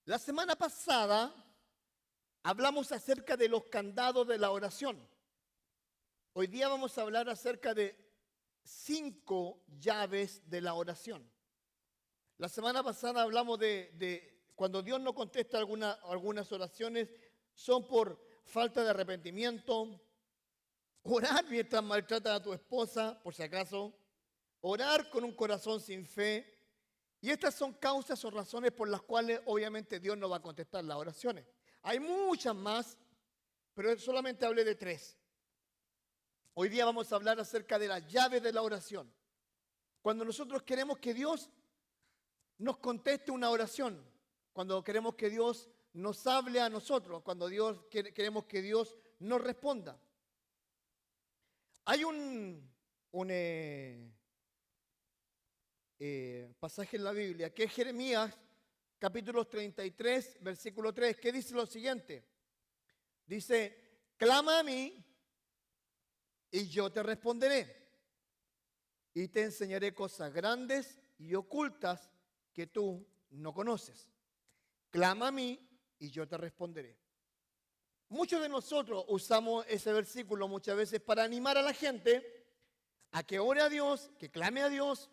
La semana pasada hablamos acerca de los candados de la oración. Hoy día vamos a hablar acerca de 5 llaves de la oración. La semana pasada hablamos de cuando Dios no contesta algunas oraciones, son por falta de arrepentimiento, orar mientras maltratas a tu esposa, por si acaso, orar con un corazón sin fe. Y estas son causas o razones por las cuales obviamente Dios no va a contestar las oraciones. Hay muchas más, pero solamente hablé de 3. Hoy día vamos a hablar acerca de las llaves de la oración. Cuando nosotros queremos que Dios nos conteste una oración, cuando queremos que Dios nos hable a nosotros, cuando queremos que Dios nos responda. Hay un pasaje en la Biblia, que es Jeremías, capítulo 33, versículo 3, que dice lo siguiente. Dice, clama a mí y yo te responderé y te enseñaré cosas grandes y ocultas que tú no conoces. Clama a mí y yo te responderé. Muchos de nosotros usamos ese versículo muchas veces para animar a la gente a que ore a Dios, que clame a Dios,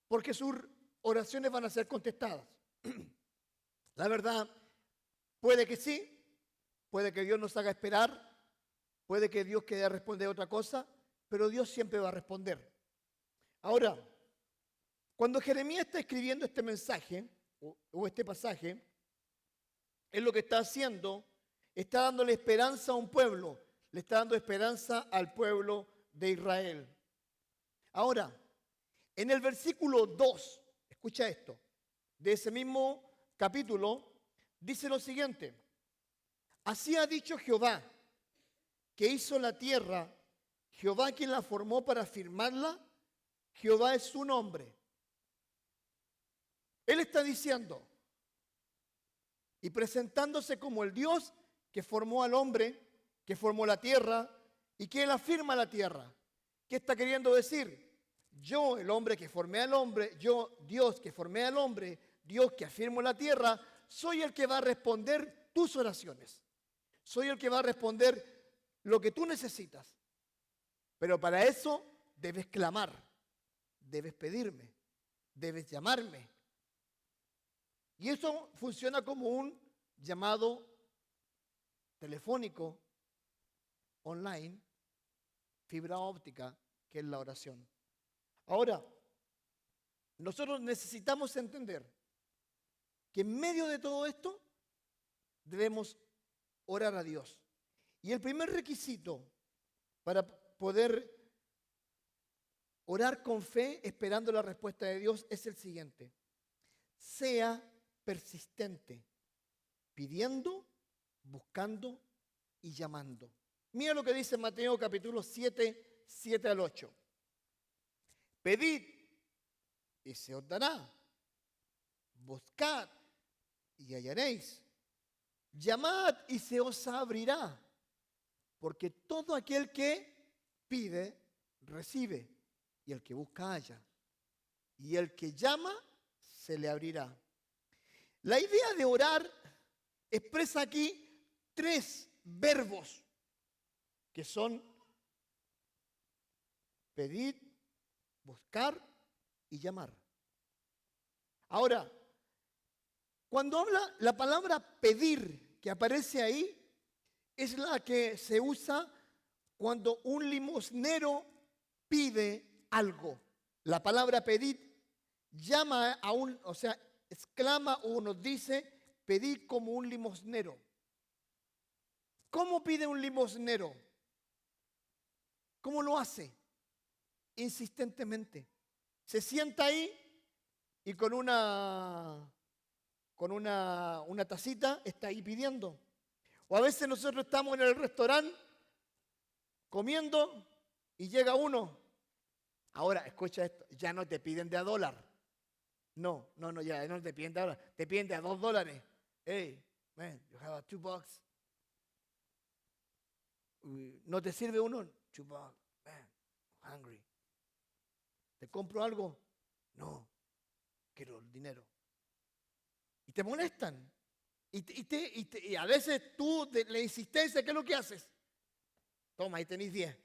porque sus oraciones van a ser contestadas. La verdad, puede que sí, puede que Dios nos haga esperar, puede que Dios quiera responder otra cosa, pero Dios siempre va a responder. Ahora, cuando Jeremías está escribiendo este mensaje o este pasaje, él lo que está haciendo, está dándole esperanza a un pueblo, le está dando esperanza al pueblo de Israel. Ahora, en el versículo 2, escucha esto, de ese mismo capítulo, dice lo siguiente. Así ha dicho Jehová, que hizo la tierra, Jehová quien la formó para firmarla, Jehová es su nombre. Él está diciendo y presentándose como el Dios que formó al hombre, que formó la tierra y que él afirma la tierra. ¿Qué está queriendo decir? Yo, el hombre que formé al hombre, yo, Dios que formé al hombre, Dios que afirmo la tierra, soy el que va a responder tus oraciones. Soy el que va a responder lo que tú necesitas. Pero para eso debes clamar, debes pedirme, debes llamarme. Y eso funciona como un llamado telefónico, online, fibra óptica, que es la oración. Ahora, nosotros necesitamos entender que en medio de todo esto debemos orar a Dios. Y el primer requisito para poder orar con fe esperando la respuesta de Dios es el siguiente. Sea persistente, pidiendo, buscando y llamando. Mira lo que dice Mateo capítulo 7, 7 al 8. Pedid y se os dará. Buscad y hallaréis. Llamad y se os abrirá. Porque todo aquel que pide, recibe. Y el que busca, halla. Y el que llama, se le abrirá. La idea de orar expresa aquí 3 verbos que son pedir, buscar y llamar. Ahora, cuando habla la palabra pedir que aparece ahí, es la que se usa cuando un limosnero pide algo. La palabra pedir llama a exclama o nos dice pedir como un limosnero. ¿Cómo pide un limosnero? ¿Cómo lo hace? Insistentemente. Se sienta ahí y con una tacita está ahí pidiendo. O a veces nosotros estamos en el restaurante comiendo y llega uno. Ahora, escucha esto, ya no te piden de a $1. No, ya no te piden de a $1, te piden de a $2. Hey, man, you have a $2. ¿No te sirve uno? $2, man, I'm hungry. ¿Te compro algo? No, quiero el dinero. te molestan. Y a veces tú, de la insistencia, ¿qué es lo que haces? Toma, ahí tenéis 10.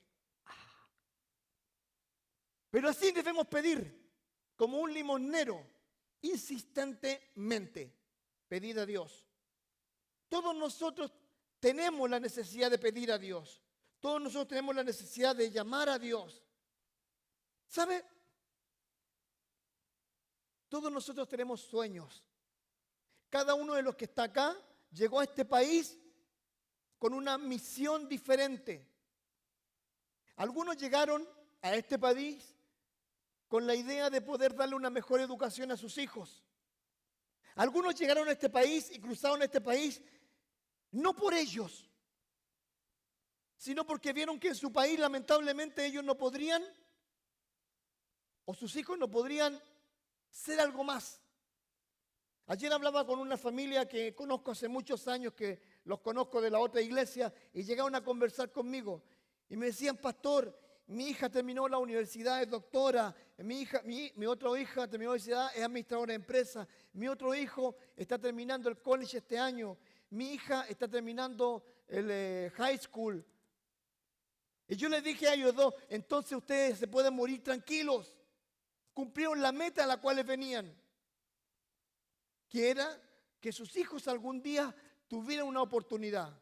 Pero así debemos pedir, como un limonero, insistentemente, pedir a Dios. Todos nosotros tenemos la necesidad de pedir a Dios. Todos nosotros tenemos la necesidad de llamar a Dios. ¿Sabe? Todos nosotros tenemos sueños. Cada uno de los que está acá llegó a este país con una misión diferente. Algunos llegaron a este país con la idea de poder darle una mejor educación a sus hijos. Algunos llegaron a este país y cruzaron este país no por ellos, sino porque vieron que en su país lamentablemente ellos no podrían, o sus hijos no podrían ser algo más. Ayer hablaba con una familia que conozco hace muchos años, que los conozco de la otra iglesia, y llegaron a conversar conmigo. Y me decían, pastor, mi hija terminó la universidad, es doctora, mi otra hija terminó la universidad, es administradora de empresa, mi otro hijo está terminando el college este año, mi hija está terminando el high school. Y yo les dije a ellos dos, entonces ustedes se pueden morir tranquilos. Cumplieron la meta a la cual venían, que era que sus hijos algún día tuvieran una oportunidad,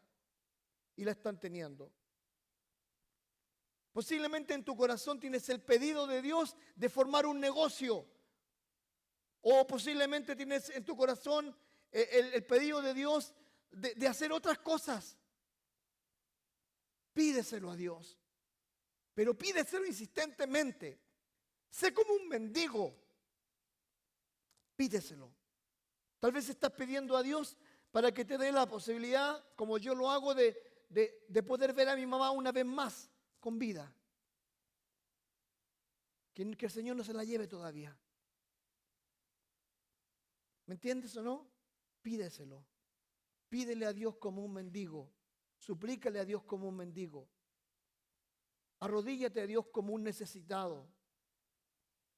y la están teniendo. Posiblemente en tu corazón tienes el pedido de Dios de formar un negocio, o posiblemente tienes en tu corazón el pedido de Dios de hacer otras cosas. Pídeselo a Dios, pero pídeselo insistentemente. Sé como un mendigo, pídeselo. Tal vez estás pidiendo a Dios para que te dé la posibilidad, como yo lo hago, de poder ver a mi mamá una vez más con vida. Que el Señor no se la lleve todavía. ¿Me entiendes o no? Pídeselo. Pídele a Dios como un mendigo. Suplícale a Dios como un mendigo. Arrodíllate a Dios como un necesitado.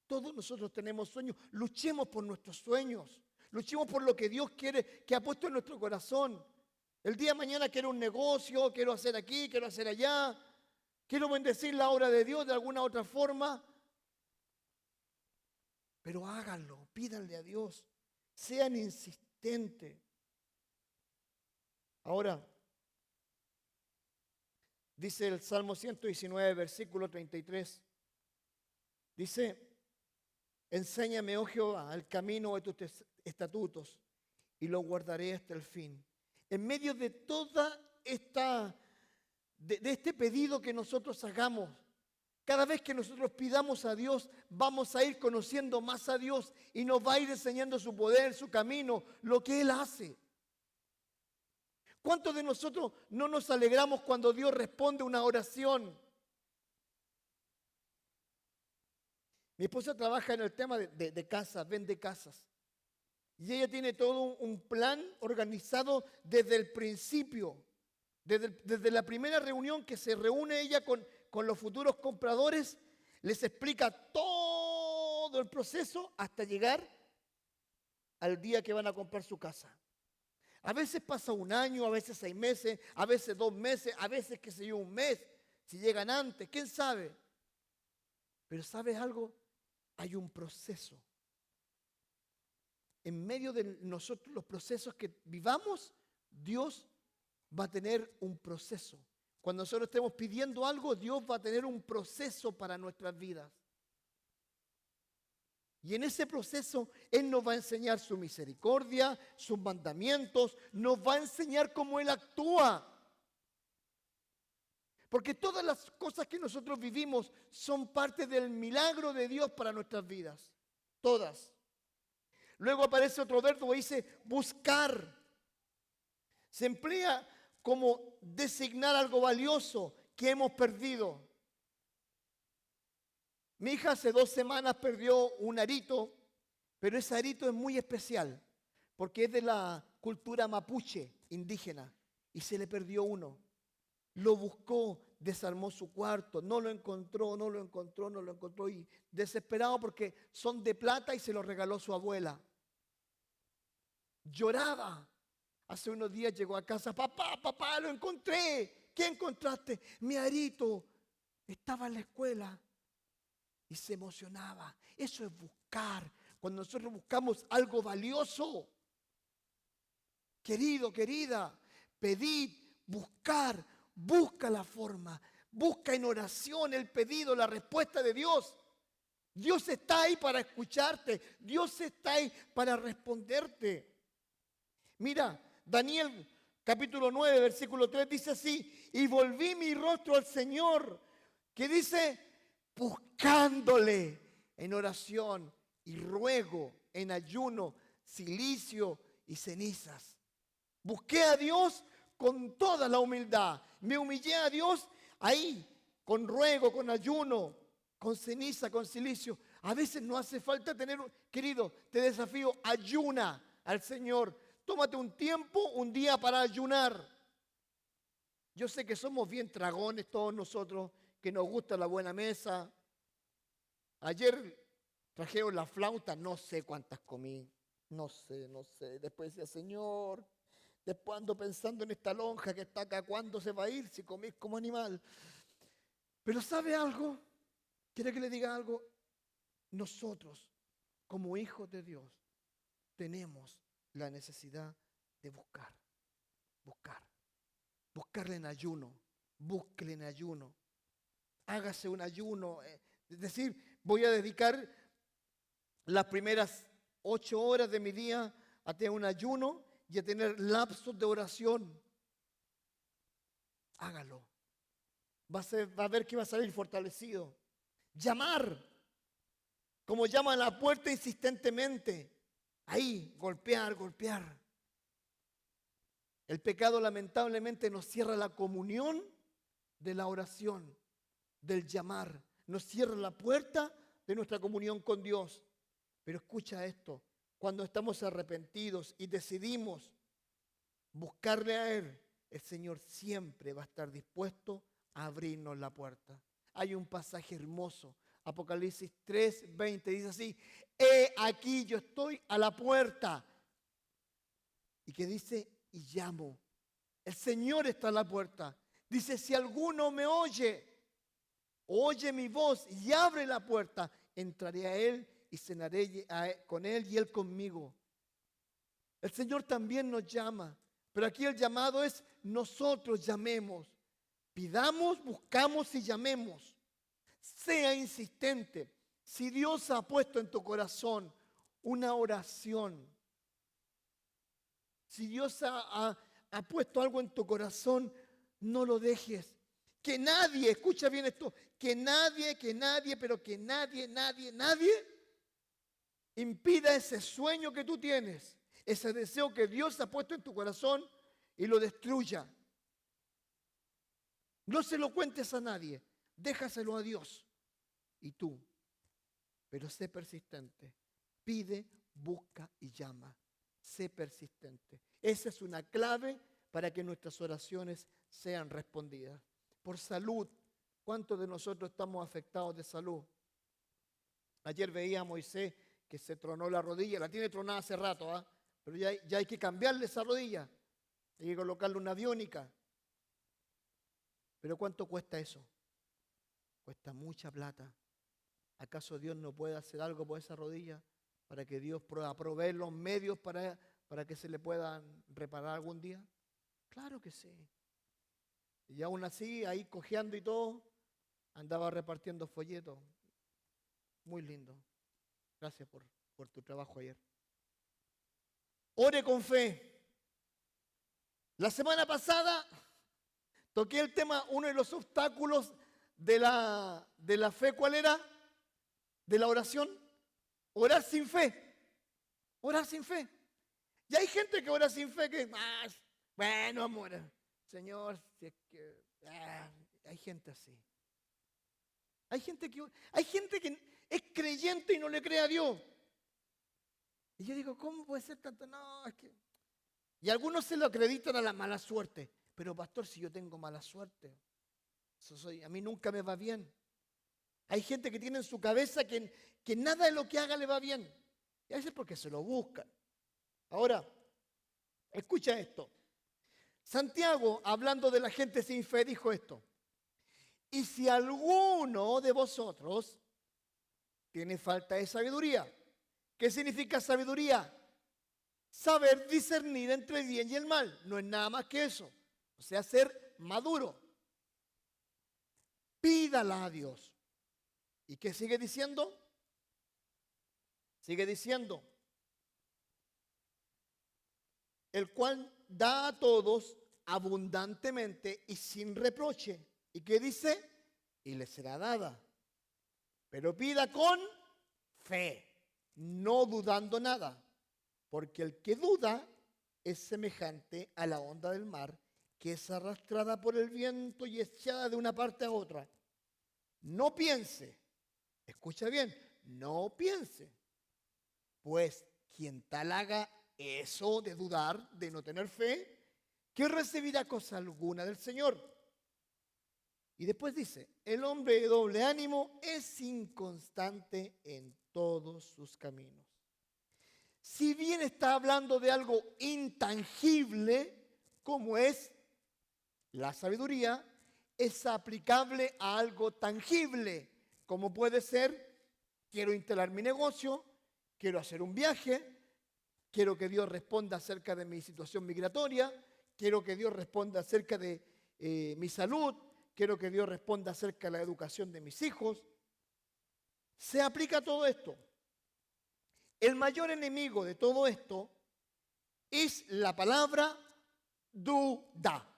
Todos nosotros tenemos sueños. Luchemos por nuestros sueños. Luchemos por lo que Dios quiere, que ha puesto en nuestro corazón. El día de mañana quiero un negocio, quiero hacer aquí, quiero hacer allá. Quiero bendecir la obra de Dios de alguna otra forma. Pero háganlo, pídanle a Dios. Sean insistentes. Ahora, dice el Salmo 119, versículo 33. Dice, enséñame, oh Jehová, el camino de tus estatutos y lo guardaré hasta el fin. En medio de toda de este pedido que nosotros hagamos, cada vez que nosotros pidamos a Dios, vamos a ir conociendo más a Dios y nos va a ir enseñando su poder, su camino, lo que Él hace. ¿Cuántos de nosotros no nos alegramos cuando Dios responde una oración? Mi esposa trabaja en el tema de casas, vende casas. Y ella tiene todo un plan organizado desde el principio. Desde la primera reunión que se reúne ella con los futuros compradores, les explica todo el proceso hasta llegar al día que van a comprar su casa. A veces pasa un año, a veces 6 meses, a veces 2 meses, a veces, qué sé yo, un mes, si llegan antes, quién sabe. Pero ¿sabes algo? Hay un proceso. En medio de nosotros, los procesos que vivamos, Dios va a tener un proceso. Cuando nosotros estemos pidiendo algo, Dios va a tener un proceso para nuestras vidas. Y en ese proceso Él nos va a enseñar su misericordia, sus mandamientos, nos va a enseñar cómo Él actúa. Porque todas las cosas que nosotros vivimos son parte del milagro de Dios para nuestras vidas. Todas. Luego aparece otro verbo que dice buscar. Se emplea como designar algo valioso que hemos perdido. Mi hija hace 2 semanas perdió un arito, pero ese arito es muy especial porque es de la cultura mapuche indígena y se le perdió uno. Lo buscó, desarmó su cuarto, no lo encontró y desesperado porque son de plata y se lo regaló su abuela. Lloraba. Hace unos días llegó a casa, papá, lo encontré. ¿Qué encontraste? Mi arito estaba en la escuela y se emocionaba. Eso es buscar. Cuando nosotros buscamos algo valioso, querido, querida, pedid, buscar, busca la forma, busca en oración el pedido, la respuesta de Dios. Dios está ahí para escucharte, Dios está ahí para responderte. Mira, Daniel capítulo 9, versículo 3 dice así: y volví mi rostro al Señor, que dice, buscándole en oración y ruego, en ayuno, cilicio y cenizas. Busqué a Dios con toda la humildad. Me humillé a Dios ahí, con ruego, con ayuno, con ceniza, con cilicio. A veces no hace falta tener, querido, te desafío, ayuna al Señor. Tómate un tiempo, un día para ayunar. Yo sé que somos bien tragones todos nosotros, que nos gusta la buena mesa. Ayer trajeron la flauta, no sé cuántas comí. No sé. Después decía, Señor, después ando pensando en esta lonja que está acá, ¿cuándo se va a ir si comís como animal? Pero ¿sabe algo? ¿Quiere que le diga algo? Nosotros, como hijos de Dios, tenemos la necesidad de buscarle en ayuno, búsquele en ayuno, hágase un ayuno, es decir, voy a dedicar las primeras 8 horas de mi día a tener un ayuno y a tener lapsos de oración. Hágalo, va a ver que va a salir fortalecido. Llamar, como llama a la puerta insistentemente. Ahí, golpear. El pecado lamentablemente nos cierra la comunión de la oración, del llamar. Nos cierra la puerta de nuestra comunión con Dios. Pero escucha esto, cuando estamos arrepentidos y decidimos buscarle a Él, el Señor siempre va a estar dispuesto a abrirnos la puerta. Hay un pasaje hermoso, Apocalipsis 3:20, dice así: he aquí yo estoy a la puerta. Y que dice, y llamo. El Señor está a la puerta. Dice, si alguno me oye mi voz y abre la puerta, entraré a Él y cenaré con Él y Él conmigo. El Señor también nos llama, pero aquí el llamado es nosotros llamemos. Pidamos, buscamos y llamemos. Sea insistente. Si Dios ha puesto en tu corazón una oración, si Dios ha puesto algo en tu corazón, no lo dejes. Que nadie, escucha bien esto, que nadie impida ese sueño que tú tienes, ese deseo que Dios ha puesto en tu corazón y lo destruya. No se lo cuentes a nadie, déjaselo a Dios y tú. Pero sé persistente, pide, busca y llama. Sé persistente. Esa es una clave para que nuestras oraciones sean respondidas. Por salud, ¿cuántos de nosotros estamos afectados de salud? Ayer veía a Moisés que se tronó la rodilla, la tiene tronada hace rato, pero ya hay que cambiarle esa rodilla, hay que colocarle una biónica. Pero ¿cuánto cuesta eso? Cuesta mucha plata. ¿Acaso Dios no puede hacer algo por esa rodilla para que Dios pueda proveer los medios para que se le puedan reparar algún día? Claro que sí. Y aún así, ahí cojeando y todo, andaba repartiendo folletos. Muy lindo. Gracias por tu trabajo ayer. Ore con fe. La semana pasada toqué el tema, uno de los obstáculos de la fe, ¿cuál era? De la oración. Orar sin fe. Orar sin fe. Y hay gente que ora sin fe que, bueno, amor, Señor, si es que, hay gente así. Hay gente que es creyente y no le cree a Dios. Y yo digo, ¿cómo puede ser tanto? No, es que... Y algunos se lo acreditan a la mala suerte. Pero pastor, si yo tengo mala suerte, a mí nunca me va bien. Hay gente que tiene en su cabeza que nada de lo que haga le va bien. Y a veces porque se lo buscan. Ahora, Escucha esto. Santiago, hablando de la gente sin fe, dijo esto. Y si alguno de vosotros tiene falta de sabiduría, ¿qué significa sabiduría? Saber discernir entre el bien y el mal. No es nada más que eso. O sea, ser maduro. Pídala a Dios. ¿Y qué sigue diciendo? Sigue diciendo, el cual da a todos abundantemente y sin reproche. ¿Y qué dice? Y le será dada. Pero pida con fe, no dudando nada. Porque el que duda es semejante a la onda del mar, que es arrastrada por el viento y echada de una parte a otra. No piense, escucha bien, no piense, pues quien tal haga eso de dudar, de no tener fe, que recibirá cosa alguna del Señor. Y después dice, el hombre de doble ánimo es inconstante en todos sus caminos. Si bien está hablando de algo intangible, como es la sabiduría, es aplicable a algo tangible, como puede ser, quiero instalar mi negocio, quiero hacer un viaje, quiero que Dios responda acerca de mi situación migratoria, quiero que Dios responda acerca de mi salud, quiero que Dios responda acerca de la educación de mis hijos. Se aplica todo esto. El mayor enemigo de todo esto es la palabra duda.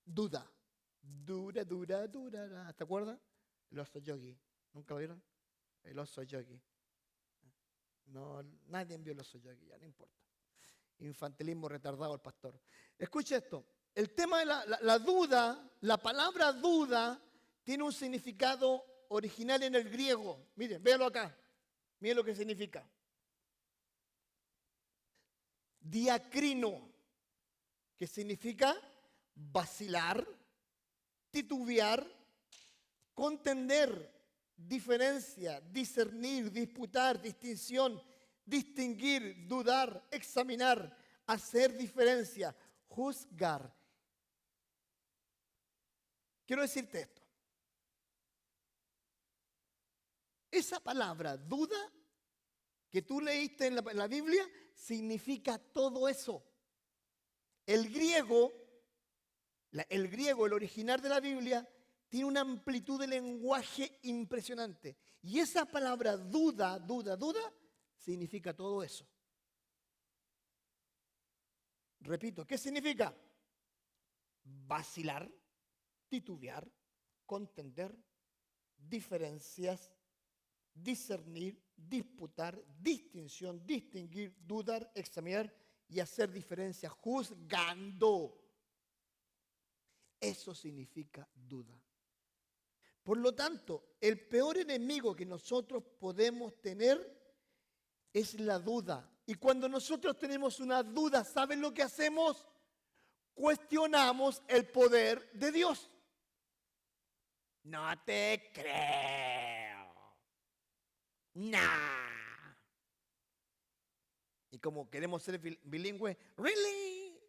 Duda. Dura, dura, dura. ¿Te acuerdas? El oso yogi. ¿Nunca lo vieron? El oso yogi. No, nadie vio el oso yogi, ya no importa. Infantilismo retardado al pastor. Escucha esto. El tema de la duda, la palabra duda, tiene un significado original en el griego. Miren, véanlo acá. Miren lo que significa. Diacrino, que significa vacilar, titubear, contender, diferencia, discernir, disputar, distinción, distinguir, dudar, examinar, hacer diferencia, juzgar. Quiero decirte esto. Esa palabra, duda, que tú leíste en la Biblia, significa todo eso. El griego, el original de la Biblia, tiene una amplitud de lenguaje impresionante. Y esa palabra duda, duda, duda, significa todo eso. Repito, ¿qué significa? Vacilar, titubear, contender, diferencias, discernir, disputar, distinción, distinguir, dudar, examinar y hacer diferencia, juzgando. Eso significa duda. Por lo tanto, el peor enemigo que nosotros podemos tener es la duda. Y cuando nosotros tenemos una duda, ¿saben lo que hacemos? Cuestionamos el poder de Dios. No te creo. Nah. Y como queremos ser bilingües, ¿really?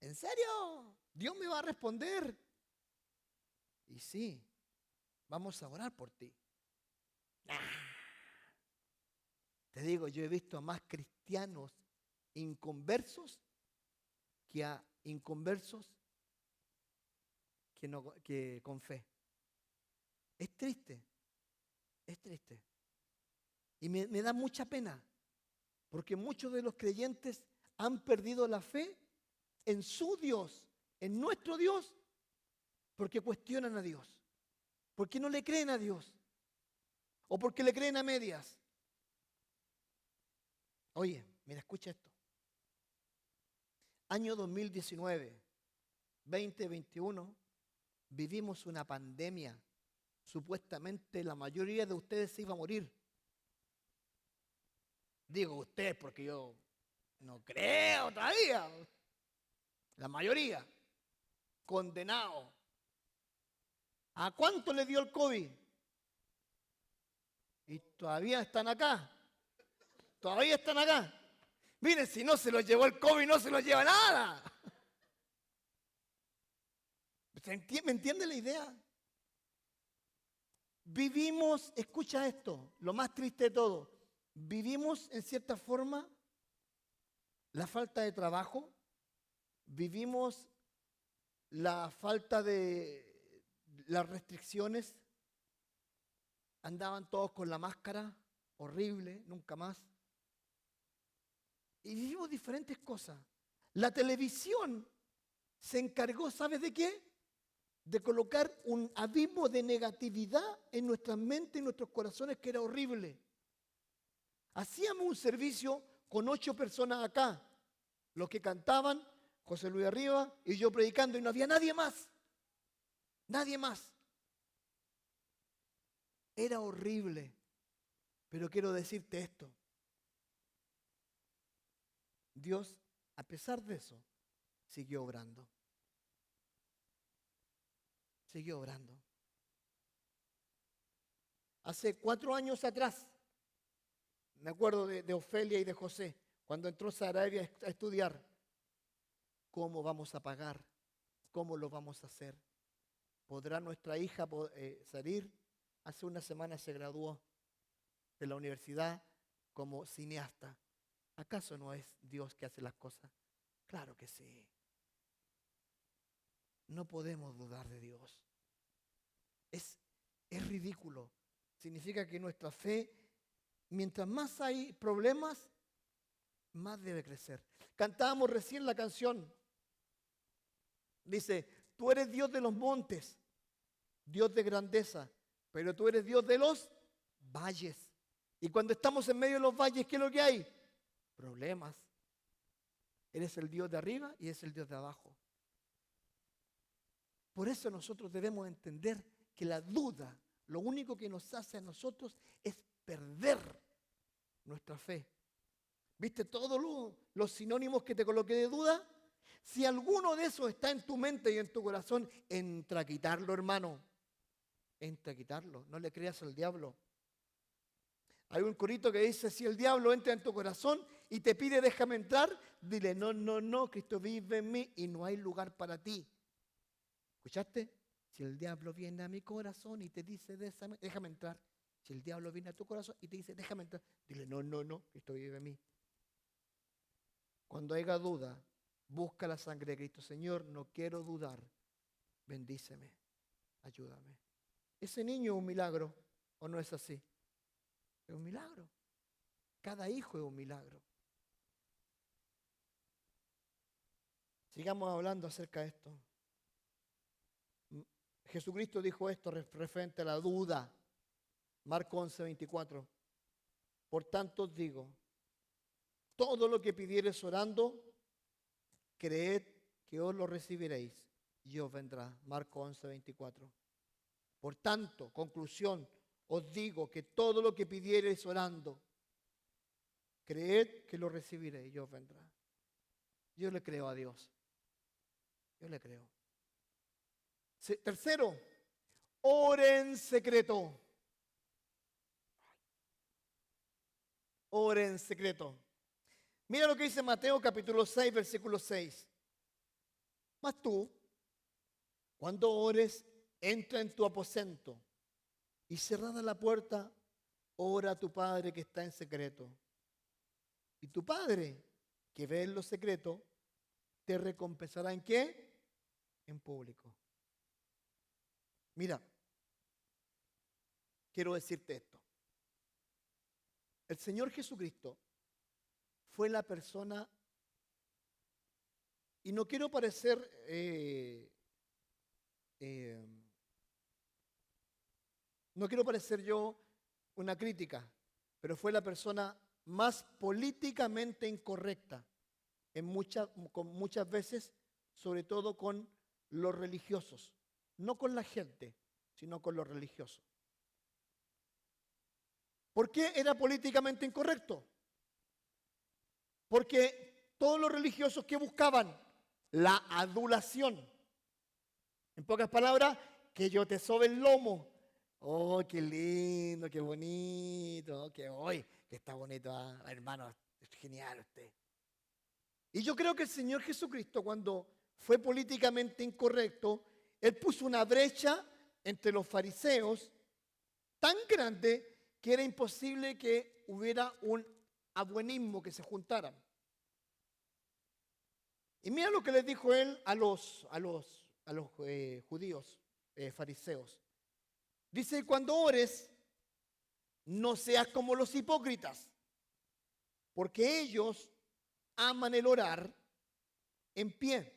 ¿En serio? ¿Dios me va a responder? Y sí, vamos a orar por ti. Nah. Te digo, yo he visto a más cristianos inconversos que a inconversos que con fe. Es triste, es triste. Y me da mucha pena, porque muchos de los creyentes han perdido la fe en su Dios, en nuestro Dios, porque cuestionan a Dios, porque no le creen a Dios, o porque le creen a medias. Oye, mira, escucha esto. Año 2019, 2021, vivimos una pandemia. Supuestamente la mayoría de ustedes se iba a morir. Digo ustedes porque yo no creo todavía. La mayoría, condenado. ¿A cuánto le dio el COVID? Y todavía están acá. Todavía están acá. Miren, si no se lo llevó el COVID, no se lo lleva nada. ¿Me entiende la idea? Vivimos, escucha esto, lo más triste de todo, vivimos en cierta forma la falta de trabajo, vivimos la falta de las restricciones, andaban todos con la máscara, horrible, nunca más. Y vivimos diferentes cosas. La televisión se encargó, ¿sabes de qué? De colocar un abismo de negatividad en nuestras mentes y nuestros corazones que era horrible. Hacíamos un servicio con 8 personas acá, los que cantaban, José Luis arriba y yo predicando, y no había nadie más. Nadie más. Era horrible. Pero quiero decirte esto. Dios, a pesar de eso, siguió obrando. Siguió obrando. Hace 4 años atrás, me acuerdo de Ofelia y de José, cuando entró Sarabia a estudiar, ¿cómo vamos a pagar? ¿Cómo lo vamos a hacer? ¿Podrá nuestra hija salir? Hace una semana se graduó de la universidad como cineasta. ¿Acaso no es Dios que hace las cosas? Claro que sí. No podemos dudar de Dios. Es ridículo. Significa que nuestra fe, mientras más hay problemas, más debe crecer. Cantábamos recién la canción. Dice, tú eres Dios de los montes, Dios de grandeza, pero tú eres Dios de los valles. Y cuando estamos en medio de los valles, ¿qué es lo que hay? Problemas. Eres el Dios de arriba y es el Dios de abajo. Por eso nosotros debemos entender que la duda, lo único que nos hace a nosotros es perder nuestra fe. ¿Viste todos los sinónimos que te coloqué de duda? Si alguno de esos está en tu mente y en tu corazón, entra a quitarlo, hermano. Entra a quitarlo. No le creas al diablo. Hay un corito que dice, si el diablo entra en tu corazón y te pide déjame entrar, dile, no, no, no, Cristo vive en mí y no hay lugar para ti. ¿Escuchaste? Si el diablo viene a mi corazón y te dice déjame entrar. Si el diablo viene a tu corazón y te dice déjame entrar, dile, no, no, no, Cristo vive en mí. Cuando haya duda, busca la sangre de Cristo. Señor, no quiero dudar. Bendíceme, ayúdame. Ese niño es un milagro, ¿o no es así? Es un milagro. Cada hijo es un milagro. Sigamos hablando acerca de esto. Jesucristo dijo esto referente a la duda. Marcos 11:24. Por tanto os digo, todo lo que pidiereis orando, creed que os lo recibiréis y os vendrá. Marcos 11:24. Por tanto, conclusión, os digo que todo lo que pidiereis orando, creed que lo recibiréis y os vendrá. Yo le creo a Dios. Yo le creo. Tercero, ore en secreto. Ore en secreto. Mira lo que dice Mateo capítulo 6, versículo 6. Mas tú, cuando ores, entra en tu aposento y cerrada la puerta, ora a tu Padre que está en secreto. Y tu Padre, que ve en lo secreto, te recompensará ¿en qué? En público. Mira, quiero decirte esto. El Señor Jesucristo fue la persona, y no quiero parecer no quiero parecer yo una crítica, pero fue la persona más políticamente incorrecta muchas veces, sobre todo con los religiosos, no con la gente, sino con los religiosos. ¿Por qué era políticamente incorrecto? Porque todos los religiosos que buscaban la adulación, en pocas palabras, que yo te sobe el lomo. Oh, qué lindo, qué bonito, que hoy, que está bonito, hermano, es genial usted. Y yo creo que el Señor Jesucristo, cuando fue políticamente incorrecto, Él puso una brecha entre los fariseos tan grande que era imposible que hubiera un abuenismo, que se juntaran. Y mira lo que les dijo Él a los judíos, fariseos. Dice, cuando ores, no seas como los hipócritas, porque ellos aman el orar en pie,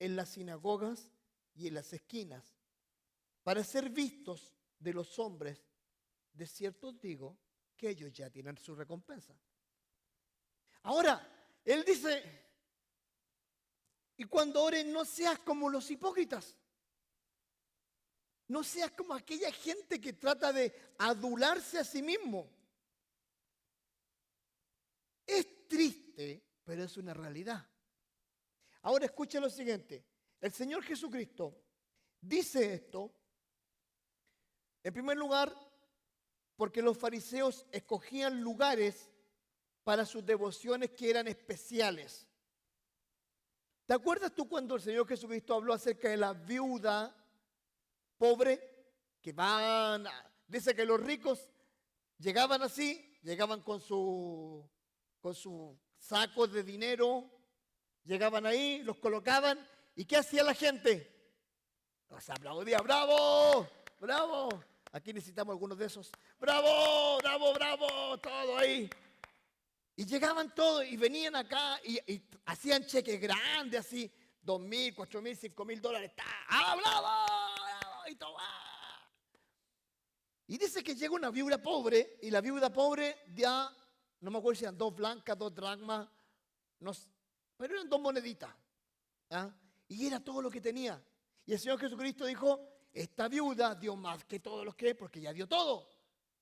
en las sinagogas y en las esquinas, para ser vistos de los hombres. De cierto os digo que ellos ya tienen su recompensa. Ahora, Él dice, y cuando ores no seas como los hipócritas. No seas como aquella gente que trata de adularse a sí mismo. Es triste, pero es una realidad. Ahora escucha lo siguiente. El Señor Jesucristo dice esto, en primer lugar, porque los fariseos escogían lugares para sus devociones que eran especiales. ¿Te acuerdas tú cuando el Señor Jesucristo habló acerca de la viuda pobre? Dice que los ricos llegaban así, llegaban con su sacos de dinero, llegaban ahí, los colocaban, ¿y qué hacía la gente? Los aplaudía, ¡bravo! ¡Bravo! Aquí necesitamos algunos de esos. ¡Bravo! ¡Bravo! ¡Bravo! Todo ahí. Y llegaban todos y venían acá y hacían cheques grandes, así, $2,000, $4,000, $5,000. ¡Ah, bravo! Y todo. Y dice que llega una viuda pobre, y la viuda pobre ya, no me acuerdo si eran 2 blancas, 2 dracmas, no, pero eran 2 moneditas. ¿Ah? Y era todo lo que tenía. Y el Señor Jesucristo dijo, esta viuda dio más que todos los que, porque ya dio todo.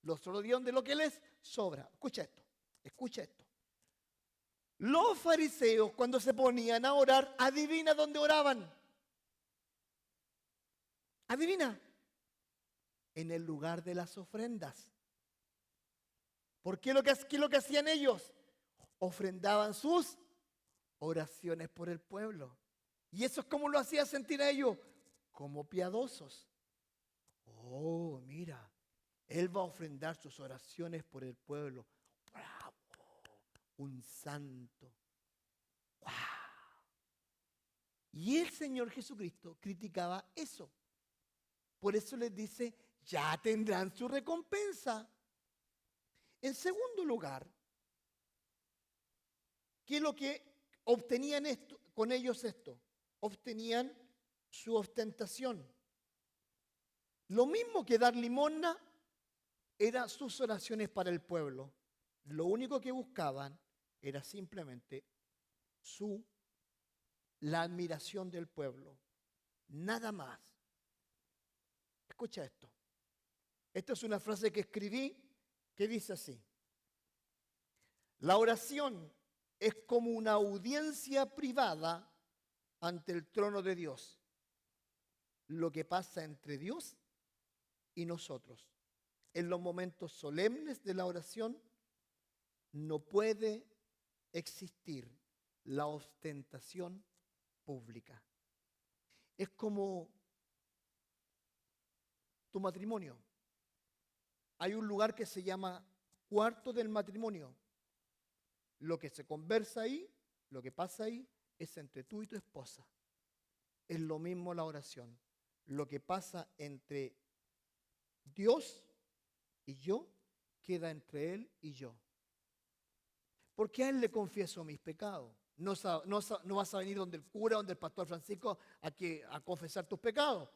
Los solo dio de lo que les sobra. Escucha esto, escucha esto. Los fariseos, cuando se ponían a orar, adivina dónde oraban. Adivina. En el lugar de las ofrendas. ¿Por qué qué es lo que hacían ellos? Ofrendaban sus oraciones por el pueblo. ¿Y eso es como lo hacía sentir a ellos? Como piadosos. Oh, mira, Él va a ofrendar sus oraciones por el pueblo. ¡Bravo! Un santo. ¡Wow! Y el Señor Jesucristo criticaba eso. Por eso les dice, ya tendrán su recompensa. En segundo lugar, ¿qué es lo que obtenían con ellos esto? Obtenían su ostentación. Lo mismo que dar limosna eran sus oraciones para el pueblo. Lo único que buscaban era simplemente la admiración del pueblo. Nada más. Escucha esto. Esta es una frase que escribí que dice así. La oración es como una audiencia privada ante el trono de Dios. Lo que pasa entre Dios y nosotros. En los momentos solemnes de la oración no puede existir la ostentación pública. Es como tu matrimonio. Hay un lugar que se llama cuarto del matrimonio. Lo que se conversa ahí, lo que pasa ahí, es entre tú y tu esposa. Es lo mismo la oración. Lo que pasa entre Dios y yo, queda entre Él y yo. Porque a Él le confieso mis pecados. No vas a venir donde el cura, donde el pastor Francisco, a confesar tus pecados.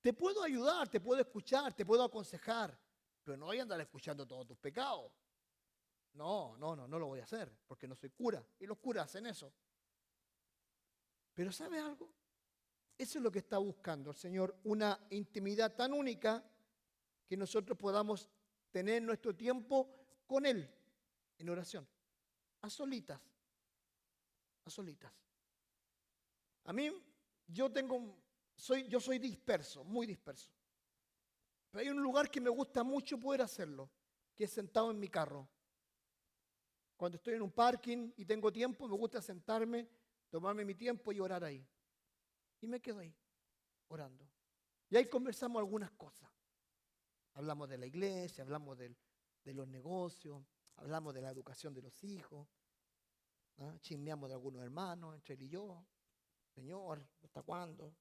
Te puedo ayudar, te puedo escuchar, te puedo aconsejar, pero no voy a andar escuchando todos tus pecados. No lo voy a hacer, porque no soy cura, y los curas hacen eso. Pero ¿sabe algo? Eso es lo que está buscando el Señor, una intimidad tan única que nosotros podamos tener nuestro tiempo con Él en oración, a solitas, a solitas. A mí, yo soy disperso, muy disperso. Pero hay un lugar que me gusta mucho poder hacerlo, que es sentado en mi carro. Cuando estoy en un parking y tengo tiempo, me gusta sentarme, tomarme mi tiempo y orar ahí. Y me quedo ahí, orando. Y ahí conversamos algunas cosas. Hablamos de la iglesia, hablamos de los negocios, hablamos de la educación de los hijos, ¿ah? Chismeamos de algunos hermanos, entre él y yo. Señor, ¿hasta cuándo?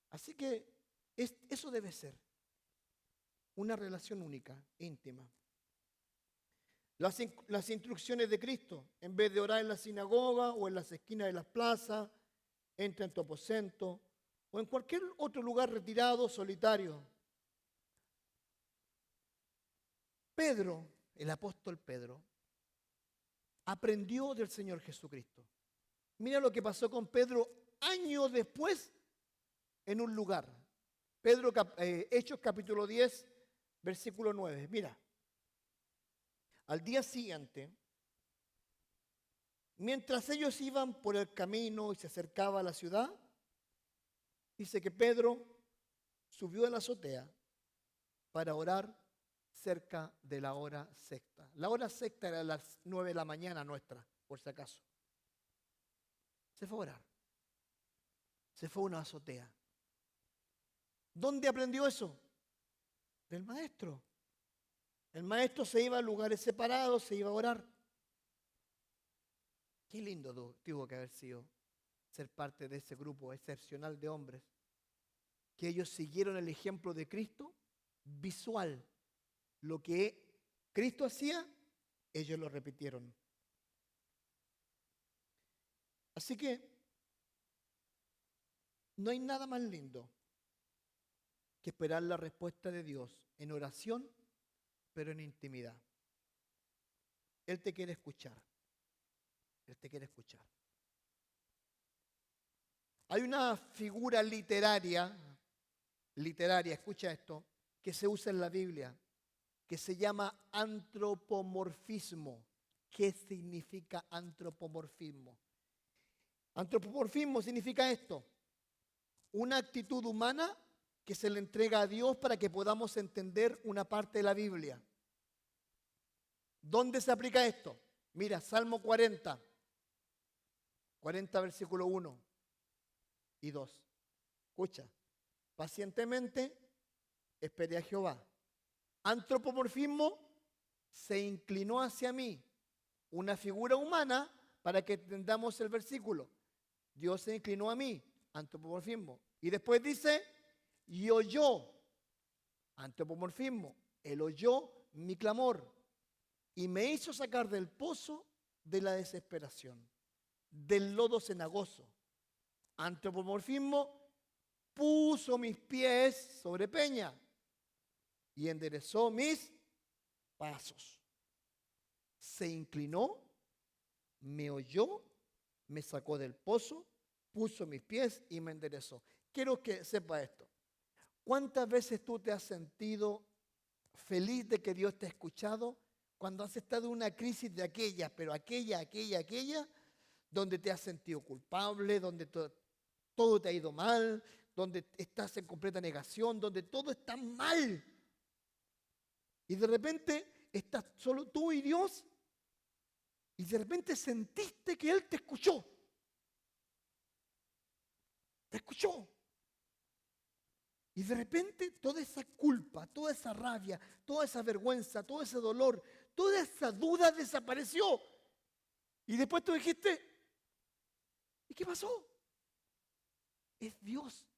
Así que eso debe ser una relación única, íntima. Las instrucciones de Cristo, en vez de orar en la sinagoga o en las esquinas de las plazas, entra en tu aposento o en cualquier otro lugar retirado, solitario. Pedro, el apóstol Pedro, aprendió del Señor Jesucristo. Mira lo que pasó con Pedro años después en un lugar. Hechos capítulo 10, versículo 9. Mira, al día siguiente, mientras ellos iban por el camino y se acercaba a la ciudad, dice que Pedro subió a la azotea para orar cerca de la hora sexta. La hora sexta era las 9 de la mañana nuestra, por si acaso. Se fue a orar. Se fue a una azotea. ¿Dónde aprendió eso? Del maestro. El maestro se iba a lugares separados, se iba a orar. Qué lindo tuvo que haber sido ser parte de ese grupo excepcional de hombres, que ellos siguieron el ejemplo de Cristo visual. Lo que Cristo hacía, ellos lo repitieron. Así que no hay nada más lindo que esperar la respuesta de Dios en oración, pero en intimidad. Él te quiere escuchar. Él te quiere escuchar. Hay una figura literaria, escucha esto, que se usa en la Biblia, que se llama antropomorfismo. ¿Qué significa antropomorfismo? Antropomorfismo significa esto: una actitud humana que se le entrega a Dios para que podamos entender una parte de la Biblia. ¿Dónde se aplica esto? Mira, Salmo 40 versículo 1 y 2. Escucha, pacientemente esperé a Jehová. Antropomorfismo, se inclinó hacia mí, una figura humana, para que entendamos el versículo. Dios se inclinó a mí, antropomorfismo. Y después dice, y oyó, antropomorfismo, él oyó mi clamor y me hizo sacar del pozo de la desesperación, del lodo cenagoso. Antropomorfismo, puso mis pies sobre peña y enderezó mis pasos. Se inclinó, me oyó, me sacó del pozo, puso mis pies y me enderezó. Quiero que sepa esto. ¿Cuántas veces tú te has sentido feliz de que Dios te ha escuchado cuando has estado en una crisis de aquella, pero aquella, donde te has sentido culpable, donde todo te ha ido mal, donde estás en completa negación, donde todo está mal? Y de repente estás solo tú y Dios, y de repente sentiste que Él te escuchó. Te escuchó. Y de repente toda esa culpa, toda esa rabia, toda esa vergüenza, todo ese dolor, toda esa duda desapareció. Y después tú dijiste, ¿y qué pasó? Es Dios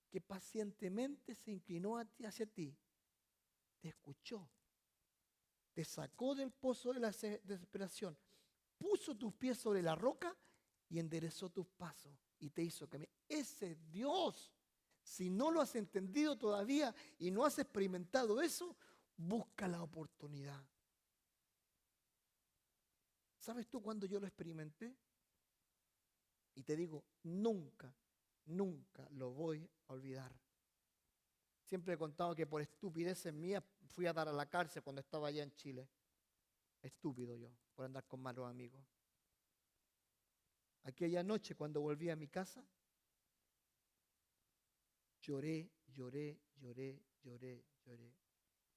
que pacientemente se inclinó hacia ti, te escuchó, te sacó del pozo de la desesperación, puso tus pies sobre la roca y enderezó tus pasos y te hizo caminar. Ese Dios. Si no lo has entendido todavía y no has experimentado eso, busca la oportunidad. ¿Sabes tú cuándo yo lo experimenté? Y te digo, nunca lo voy a olvidar. Siempre he contado que por estupideces mías fui a dar a la cárcel cuando estaba allá en Chile. Estúpido yo, por andar con malos amigos. Aquella noche cuando volví a mi casa, lloré,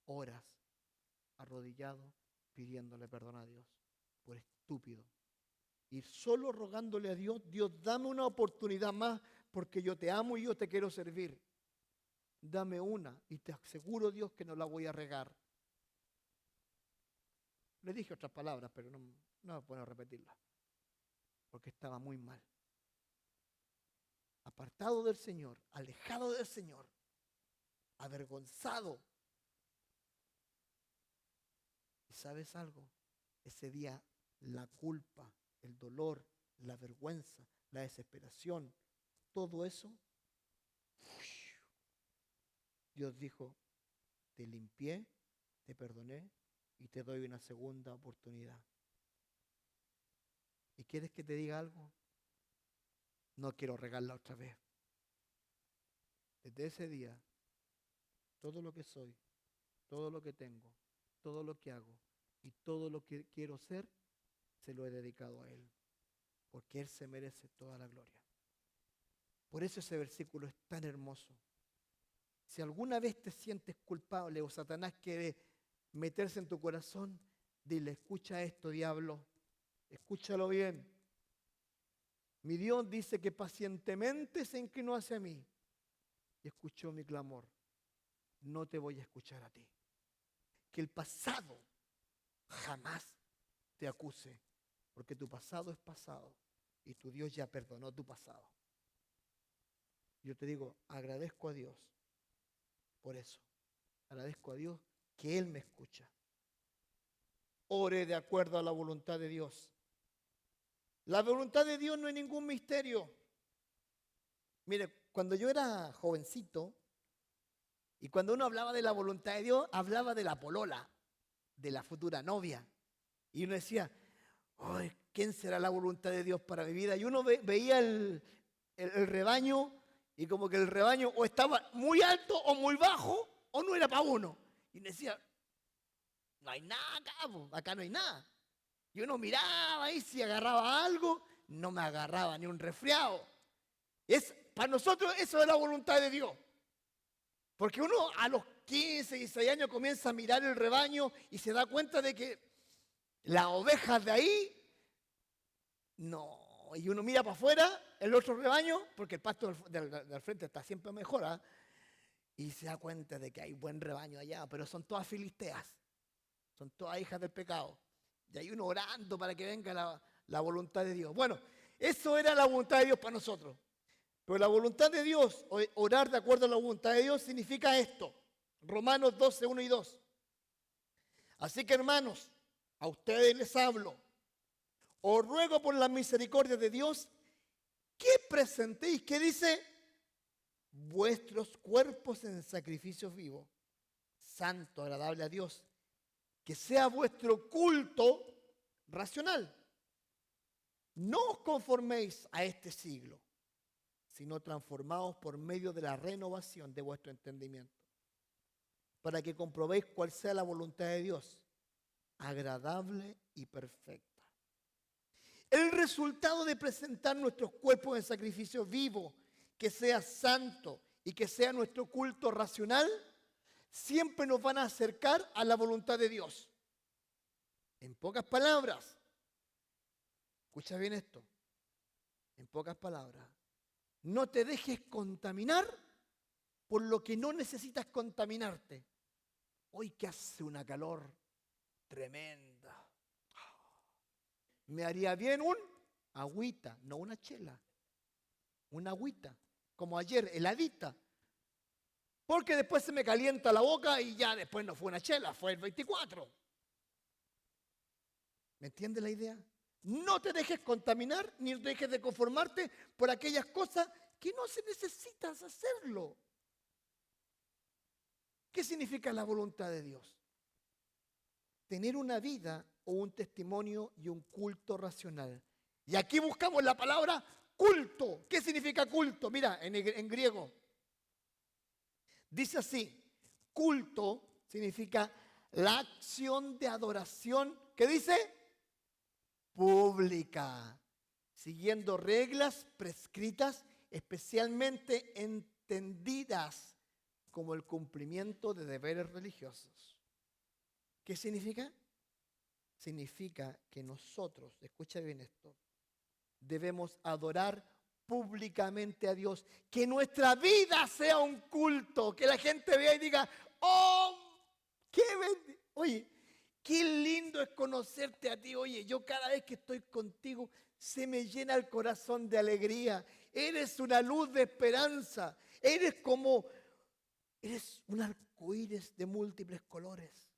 horas, arrodillado, pidiéndole perdón a Dios por estúpido. Ir solo rogándole a Dios, Dios, dame una oportunidad más porque yo te amo y yo te quiero servir. Dame una y te aseguro, Dios, que no la voy a regar. Le dije otras palabras, pero no puedo repetirlas, porque estaba muy mal. Apartado del Señor, alejado del Señor, avergonzado. ¿Y sabes algo? Ese día la culpa, el dolor, la vergüenza, la desesperación, todo eso, Dios dijo, te limpié, te perdoné y te doy una segunda oportunidad. ¿Y quieres que te diga algo? No quiero regarla otra vez. Desde ese día, todo lo que soy, todo lo que tengo, todo lo que hago y todo lo que quiero ser, se lo he dedicado a Él. Porque Él se merece toda la gloria. Por eso ese versículo es tan hermoso. Si alguna vez te sientes culpable o Satanás quiere meterse en tu corazón, dile, escucha esto, diablo, escúchalo bien. Mi Dios dice que pacientemente se inclinó hacia mí y escuchó mi clamor. No te voy a escuchar a ti. Que el pasado jamás te acuse, porque tu pasado es pasado y tu Dios ya perdonó tu pasado. Yo te digo, agradezco a Dios por eso. Agradezco a Dios que Él me escucha. Ore de acuerdo a la voluntad de Dios. La voluntad de Dios no es ningún misterio. Mire, cuando yo era jovencito y cuando uno hablaba de la voluntad de Dios, hablaba de la polola, de la futura novia. Y uno decía, ay, ¿quién será la voluntad de Dios para mi vida? Y uno veía el rebaño y como que el rebaño o estaba muy alto o muy bajo o no era para uno. Y uno decía, no hay nada acá, acá no hay nada. Y uno miraba ahí si agarraba algo, no me agarraba ni un resfriado. Para nosotros eso es la voluntad de Dios. Porque uno a los 15, 16 años comienza a mirar el rebaño y se da cuenta de que las ovejas de ahí, no. Y uno mira para afuera, el otro rebaño, porque el pasto del frente está siempre mejor, ¿eh? Y se da cuenta de que hay buen rebaño allá, pero son todas filisteas. Son todas hijas del pecado. Y hay uno orando para que venga la voluntad de Dios. Bueno, eso era la voluntad de Dios para nosotros. Pero la voluntad de Dios, orar de acuerdo a la voluntad de Dios, significa esto. Romanos 12, 1 y 2. Así que hermanos, a ustedes les hablo. Os ruego por la misericordia de Dios que presentéis, ¿qué dice? Vuestros cuerpos en sacrificio vivo, santo, agradable a Dios. Que sea vuestro culto racional. No os conforméis a este siglo, sino transformaos por medio de la renovación de vuestro entendimiento, para que comprobéis cuál sea la voluntad de Dios, agradable y perfecta. El resultado de presentar nuestros cuerpos en sacrificio vivo, que sea santo y que sea nuestro culto racional, siempre nos van a acercar a la voluntad de Dios. En pocas palabras, escucha bien esto, en pocas palabras, no te dejes contaminar por lo que no necesitas contaminarte. Hoy que hace una calor tremenda, me haría bien un agüita, no una chela, una agüita, como ayer, heladita. Porque después se me calienta la boca y ya después no fue una chela, fue el 24. ¿Me entiendes la idea? No te dejes contaminar ni te dejes de conformarte por aquellas cosas que no se necesitas hacerlo. ¿Qué significa la voluntad de Dios? Tener una vida o un testimonio y un culto racional. Y aquí buscamos la palabra culto. ¿Qué significa culto? Mira, en griego. Dice así, culto significa la acción de adoración, ¿qué dice? Pública, siguiendo reglas prescritas, especialmente entendidas como el cumplimiento de deberes religiosos. ¿Qué significa? significa que nosotros, escucha bien esto, debemos adorar públicamente a Dios. Que nuestra vida sea un culto. Que la gente vea y diga, oh, oye, qué lindo es conocerte a ti. Oye, yo cada vez que estoy contigo se me llena el corazón de alegría. Eres una luz de esperanza. Eres un arcoíris de múltiples colores.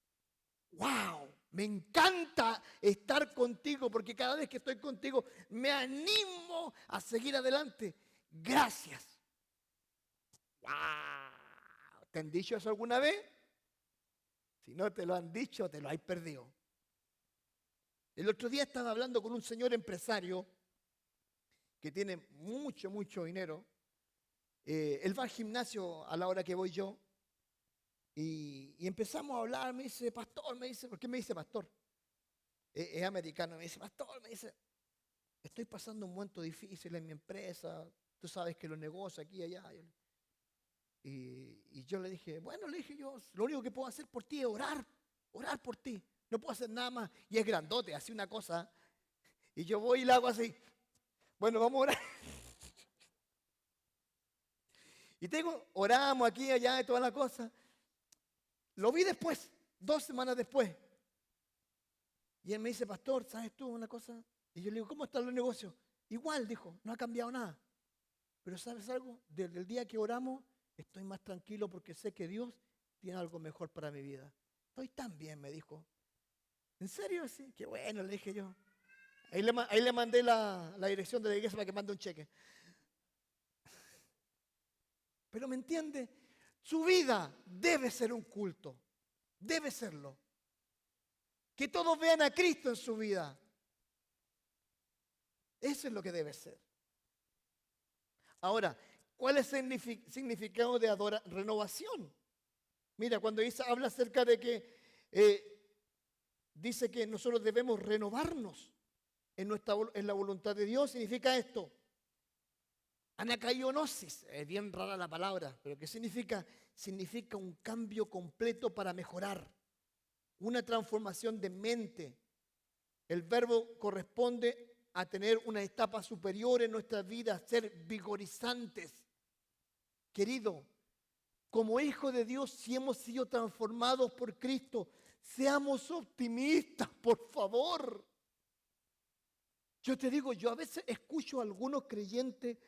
¡Wow! Me encanta estar contigo porque cada vez que estoy contigo me animo a seguir adelante. Gracias. ¡Wow! ¿Te han dicho eso alguna vez? Si no te lo han dicho, te lo has perdido. El otro día estaba hablando con un señor empresario que tiene mucho, mucho dinero. Él va al gimnasio a la hora que voy yo. Y empezamos a hablar, me dice, pastor, me dice, ¿por qué me dice pastor? Es americano, me dice, pastor, me dice, estoy pasando un momento difícil en mi empresa, tú sabes que los negocios aquí y allá. Y yo le dije, bueno, le dije yo, lo único que puedo hacer por ti es orar por ti. No puedo hacer nada más. Y es grandote, así una cosa. Y yo voy y le hago así. Bueno, vamos a orar. Y oramos aquí y allá y toda la cosa. Lo vi después, 2 semanas después. Y él me dice, pastor, ¿sabes tú una cosa? Y yo le digo, ¿cómo están los negocios? Igual, dijo, no ha cambiado nada. Pero ¿sabes algo? Desde el día que oramos, estoy más tranquilo porque sé que Dios tiene algo mejor para mi vida. Estoy tan bien, me dijo. ¿En serio? Sí, qué bueno, le dije yo. Ahí le mandé la dirección de la iglesia para que mande un cheque. Pero ¿me entiende? Su vida debe ser un culto. Debe serlo. Que todos vean a Cristo en su vida. Eso es lo que debe ser. Ahora, ¿cuál es el significado de renovación? Mira, cuando habla acerca de que dice que nosotros debemos renovarnos en la voluntad de Dios, significa esto. Anakaionosis, es bien rara la palabra, pero ¿qué significa? Significa un cambio completo para mejorar, una transformación de mente. El verbo corresponde a tener una etapa superior en nuestra vida, ser vigorizantes. Querido, como hijos de Dios, si hemos sido transformados por Cristo, seamos optimistas, por favor. Yo te digo, yo a veces escucho a algunos creyentes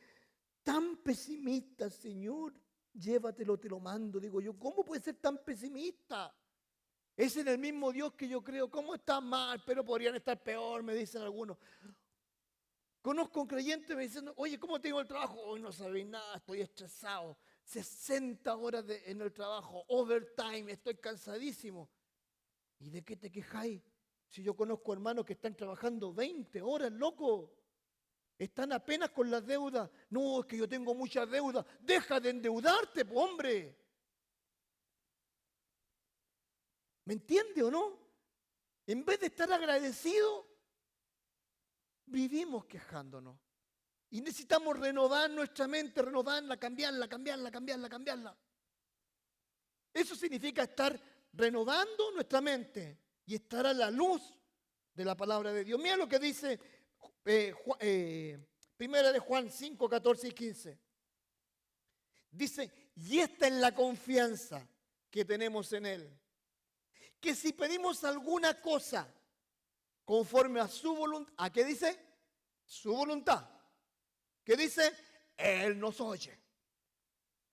tan pesimistas, Señor, llévatelo, te lo mando. Digo yo, ¿cómo puede ser tan pesimista? Es en el mismo Dios que yo creo. ¿Cómo está mal? Pero podrían estar peor, me dicen algunos. Conozco un creyente me diciendo, oye, ¿cómo tengo el trabajo? Hoy no sabéis nada, estoy estresado. 60 horas en el trabajo, overtime, estoy cansadísimo. ¿Y de qué te quejáis? Si yo conozco hermanos que están trabajando 20 horas, loco. Están apenas con las deudas. No, es que yo tengo muchas deudas. Deja de endeudarte, hombre. ¿Me entiende o no? En vez de estar agradecido, vivimos quejándonos. Y necesitamos renovar nuestra mente, renovarla, cambiarla. Eso significa estar renovando nuestra mente y estar a la luz de la palabra de Dios. Mira lo que dice Primera de Juan 5, 14 y 15. Dice, y esta es la confianza que tenemos en Él. Que si pedimos alguna cosa conforme a su voluntad, ¿a qué dice? Su voluntad. ¿Qué dice? Él nos oye.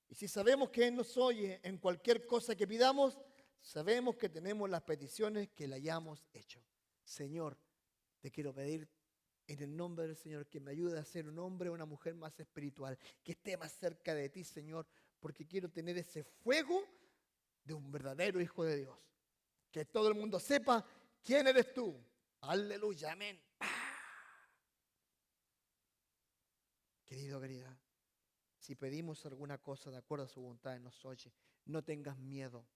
Y si sabemos que Él nos oye en cualquier cosa que pidamos, sabemos que tenemos las peticiones que le hayamos hecho. Señor, te quiero pedir en el nombre del Señor que me ayude a ser un hombre o una mujer más espiritual, que esté más cerca de ti, Señor, porque quiero tener ese fuego de un verdadero hijo de Dios. Que todo el mundo sepa quién eres tú. Aleluya, amén. Querido, querida, si pedimos alguna cosa de acuerdo a su voluntad, nos oye. No tengas miedo.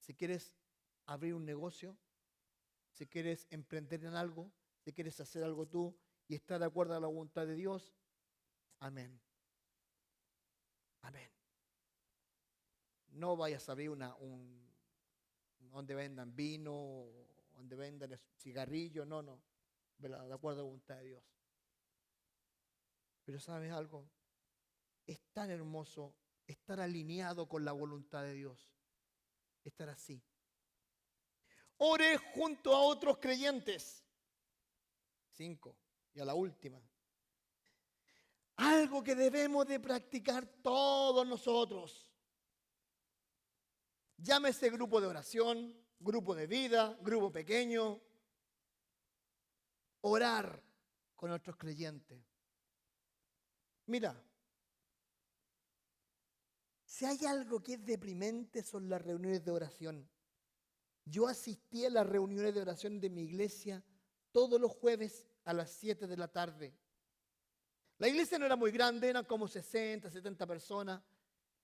Si quieres abrir un negocio, si quieres emprender en algo, si quieres hacer algo tú y estar de acuerdo a la voluntad de Dios, amén. Amén. No vayas a abrir donde vendan vino, donde venden cigarrillos, no, ¿verdad? De acuerdo a la voluntad de Dios. Pero ¿sabes algo? Es tan hermoso estar alineado con la voluntad de Dios, estar así. Ore junto a otros creyentes. 5, y a la última. Algo que debemos de practicar todos nosotros. Llámese grupo de oración, grupo de vida, grupo pequeño. Orar con otros creyentes. Mira, si hay algo que es deprimente son las reuniones de oración. Yo asistí a las reuniones de oración de mi iglesia todos los jueves a las 7 de la tarde. La iglesia no era muy grande, eran como 60, 70 personas.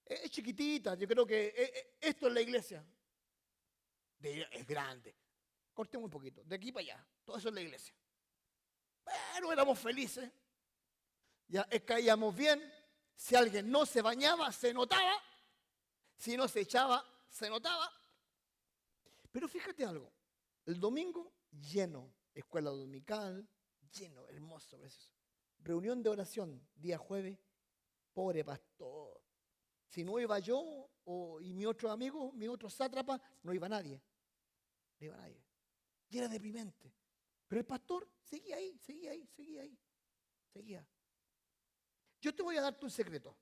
Es chiquitita, yo creo que esto es la iglesia. Es grande. Cortemos un poquito, de aquí para allá, todo eso es la iglesia. Pero éramos felices, ya caíamos bien. Si alguien no se bañaba, se notaba. Si no se echaba, se notaba. Pero fíjate algo, el domingo lleno, escuela dominical, lleno, hermoso, precioso. Reunión de oración, día jueves, pobre pastor. Si no iba yo y mi otro amigo, mi otro sátrapa, no iba nadie. No iba nadie. Y era deprimente. Pero el pastor seguía ahí. Seguía. Yo te voy a darte un secreto.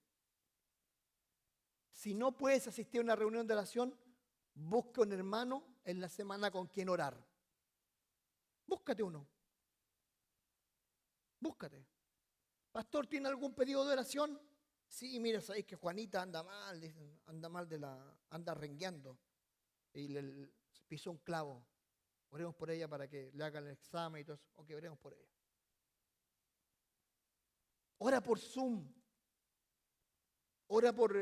Si no puedes asistir a una reunión de oración, busca un hermano en la semana con quien orar. Búscate uno. Búscate. Pastor, ¿tiene algún pedido de oración? Sí, mira, sabéis que Juanita anda mal, anda rengueando. Y le pisó un clavo. Oremos por ella para que le hagan el examen y todo eso. Ok, oremos por ella. Ora por Zoom. Ora por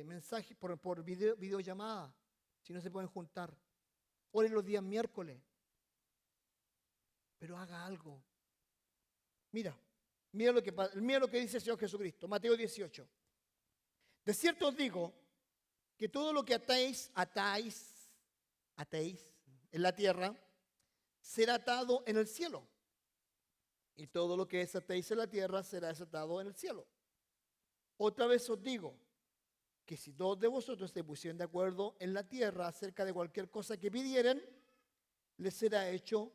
mensaje, por videollamada, si no se pueden juntar. Ore los días miércoles. Pero haga algo. Mira lo que dice el Señor Jesucristo, Mateo 18. De cierto os digo que todo lo que atéis en la tierra, será atado en el cielo. Y todo lo que desatéis en la tierra será desatado en el cielo. Otra vez os digo que si dos de vosotros se pusieran de acuerdo en la tierra acerca de cualquier cosa que pidieren, les será hecho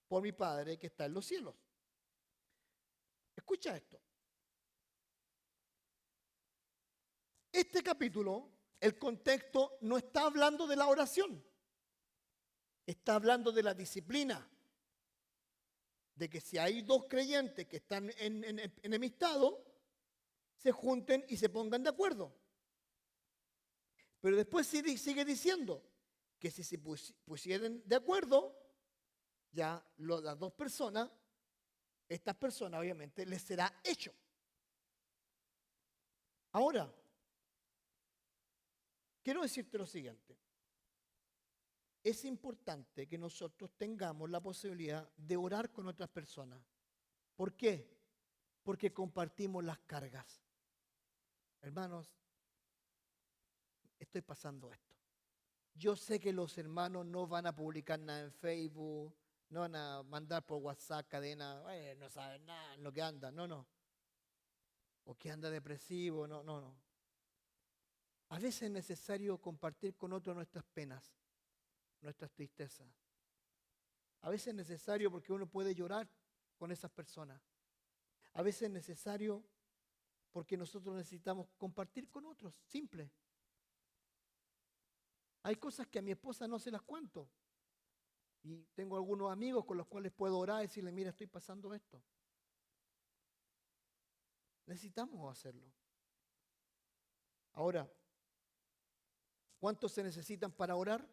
por mi Padre que está en los cielos. Escucha esto. Este capítulo, el contexto no está hablando de la oración. Está hablando de la disciplina. De que si hay dos creyentes que están enemistados, se junten y se pongan de acuerdo. Pero después sigue diciendo que si se pusieran de acuerdo, ya las dos personas, estas personas obviamente les será hecho. Ahora, quiero decirte lo siguiente. Es importante que nosotros tengamos la posibilidad de orar con otras personas. ¿Por qué? Porque compartimos las cargas. Hermanos, estoy pasando esto. Yo sé que los hermanos no van a publicar nada en Facebook, no van a mandar por WhatsApp cadena, no saben nada en lo que anda, no. O que anda depresivo, no. A veces es necesario compartir con otros nuestras penas, nuestras tristezas. A veces es necesario porque uno puede llorar con esas personas. A veces es necesario porque nosotros necesitamos compartir con otros, simple. Hay cosas que a mi esposa no se las cuento. Y tengo algunos amigos con los cuales puedo orar y decirle, mira, estoy pasando esto. Necesitamos hacerlo. Ahora, ¿cuántos se necesitan para orar?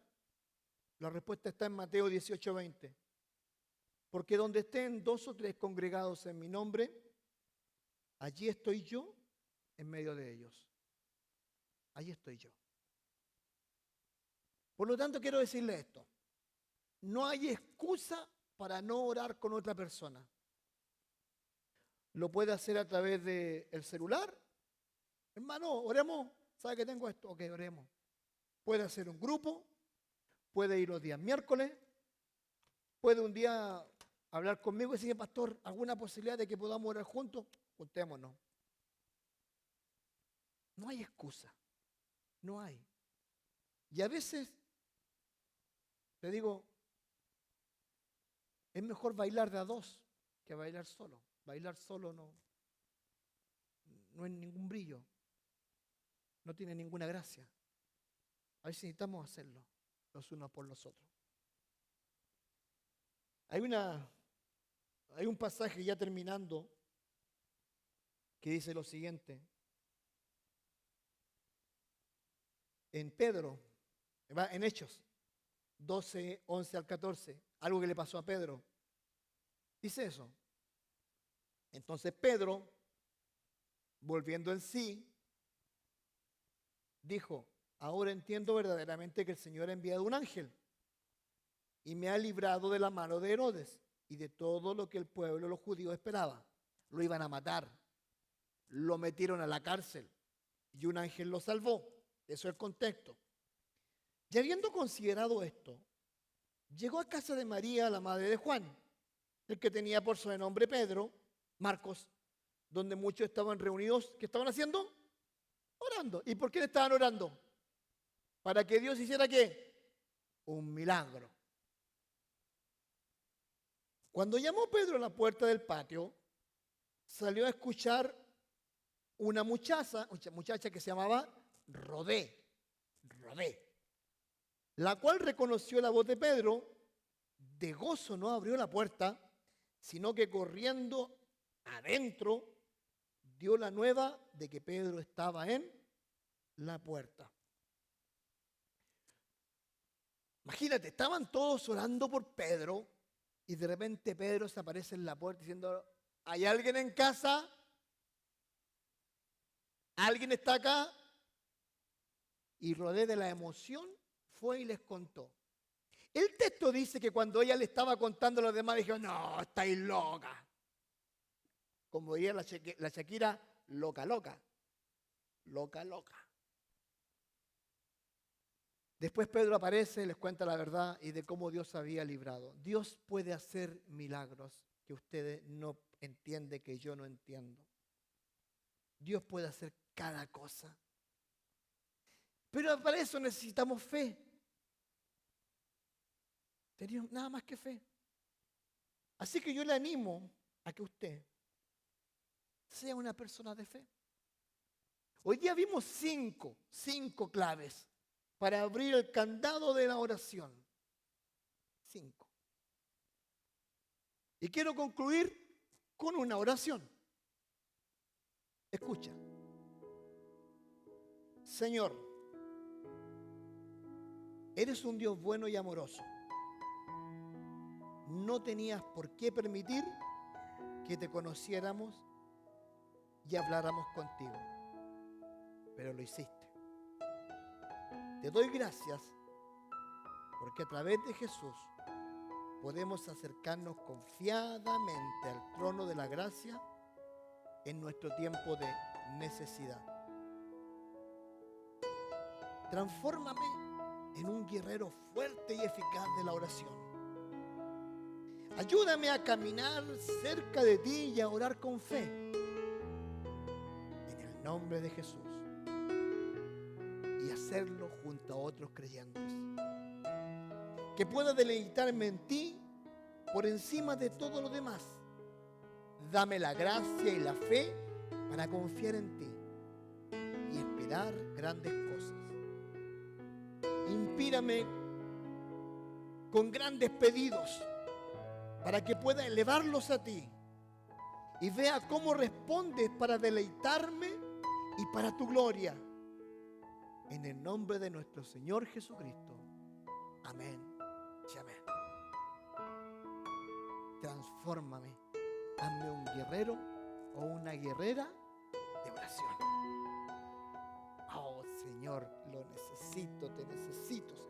La respuesta está en Mateo 18:20. Porque donde estén dos o tres congregados en mi nombre, allí estoy yo en medio de ellos. Allí estoy yo. Por lo tanto, quiero decirle esto. No hay excusa para no orar con otra persona. Lo puede hacer a través del celular. Hermano, oremos. ¿Sabe que tengo esto? Ok, oremos. Puede hacer un grupo. Puede ir los días miércoles. puede un día hablar conmigo y decir, pastor, ¿alguna posibilidad de que podamos orar juntos? Juntémonos. No hay excusa. No hay. Y a veces, te digo, es mejor bailar de a dos que bailar solo. Bailar solo no es ningún brillo. No tiene ninguna gracia. A veces necesitamos hacerlo los unos por los otros. Hay un pasaje ya terminando que dice lo siguiente. En Pedro, en Hechos 12, 11 al 14, algo que le pasó a Pedro. Dice eso. Entonces Pedro, volviendo en sí, dijo, ahora entiendo verdaderamente que el Señor ha enviado un ángel y me ha librado de la mano de Herodes y de todo lo que el pueblo, los judíos, esperaba. Lo iban a matar, lo metieron a la cárcel y un ángel lo salvó. Eso es el contexto. Y habiendo considerado esto, llegó a casa de María, la madre de Juan, el que tenía por sobrenombre Pedro, Marcos, donde muchos estaban reunidos. ¿Qué estaban haciendo? Orando. ¿Y por qué estaban orando? Para que Dios hiciera ¿qué? Un milagro. Cuando llamó Pedro a la puerta del patio, salió a escuchar una muchacha que se llamaba Rodé, la cual reconoció la voz de Pedro, de gozo no abrió la puerta, sino que corriendo adentro dio la nueva de que Pedro estaba en la puerta. Imagínate, estaban todos orando por Pedro y de repente Pedro se aparece en la puerta diciendo, ¿hay alguien en casa? ¿Alguien está acá? Y Rodé de la emoción fue y les contó. El texto dice que cuando ella le estaba contando a los demás, dijeron, no, estáis loca. Como diría la Shakira, loca. Después Pedro aparece, les cuenta la verdad y de cómo Dios había librado. Dios puede hacer milagros que ustedes no entienden, que yo no entiendo. Dios puede hacer cada cosa. Pero para eso necesitamos fe. Tenemos nada más que fe. Así que yo le animo a que usted sea una persona de fe. Hoy día vimos cinco claves para abrir el candado de la oración. 5. Y quiero concluir con una oración. Escucha. Señor, eres un Dios bueno y amoroso. No tenías por qué permitir que te conociéramos y habláramos contigo, pero lo hiciste. Te doy gracias porque a través de Jesús podemos acercarnos confiadamente al trono de la gracia en nuestro tiempo de necesidad. Transfórmame en un guerrero fuerte y eficaz de la oración. Ayúdame a caminar cerca de ti y a orar con fe. En el nombre de Jesús. Y hacerlo junto a otros creyentes. Que pueda deleitarme en ti por encima de todo lo demás. Dame la gracia y la fe para confiar en ti y esperar grandes cosas. Inspírame con grandes pedidos para que pueda elevarlos a ti y vea cómo respondes para deleitarme y para tu gloria. En el nombre de nuestro Señor Jesucristo. Amén y amén. Transfórmame. Hazme un guerrero o una guerrera de oración. Oh, Señor, lo necesito, te necesito, Señor.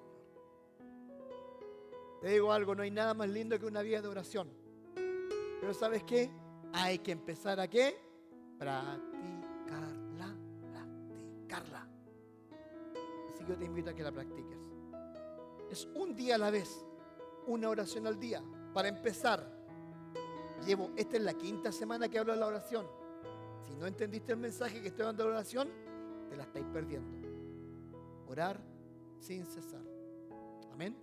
Te digo algo, no hay nada más lindo que una vida de oración. Pero ¿sabes qué? Hay que empezar a ¿qué? Practicarla. Así que yo te invito a que la practiques. Es un día a la vez, una oración al día. Para empezar, esta es la 5ª semana que hablo de la oración. Si no entendiste el mensaje que estoy dando de la oración, te la estáis perdiendo. Orar sin cesar. Amén.